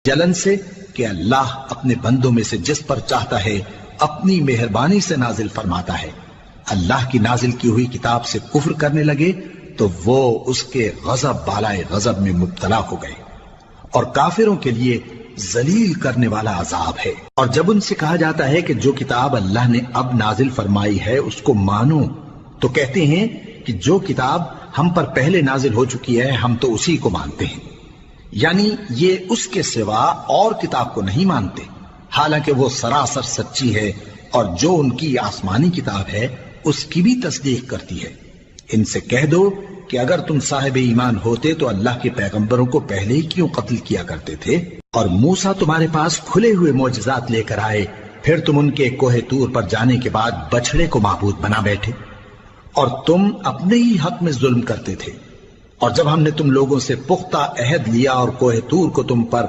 جلن سے کہ اللہ اپنے بندوں میں سے جس پر چاہتا ہے اپنی مہربانی سے نازل فرماتا ہے۔ اللہ کی نازل کی ہوئی کتاب سے کفر کرنے لگے تو وہ اس کے غضب بالائے غضب میں مبتلا ہو گئے، اور کافروں کے لیے ذلیل کرنے والا عذاب ہے۔ اور جب ان سے کہا جاتا ہے کہ جو کتاب اللہ نے اب نازل فرمائی ہے اس کو مانو، تو کہتے ہیں کہ جو کتاب ہم پر پہلے نازل ہو چکی ہے ہم تو اسی کو مانتے ہیں، یعنی یہ اس کے سوا اور کتاب کو نہیں مانتے، حالانکہ وہ سراسر سچی ہے، اور جو ان کی آسمانی کتاب ہے اس کی بھی تصدیق کرتی ہے۔ ان سے کہہ دو کہ اگر تم صاحب ایمان ہوتے تو اللہ کے پیغمبروں کو پہلے ہی کیوں قتل کیا کرتے تھے؟ اور موسیٰ تمہارے پاس کھلے ہوئے معجزات لے کر آئے، پھر تم ان کے کوہ طور پر جانے کے بعد بچڑے کو معبود بنا بیٹھے، اور تم اپنے ہی حق میں ظلم کرتے تھے۔ اور جب ہم نے تم لوگوں سے پختہ عہد لیا اور کوہ طور کو تم پر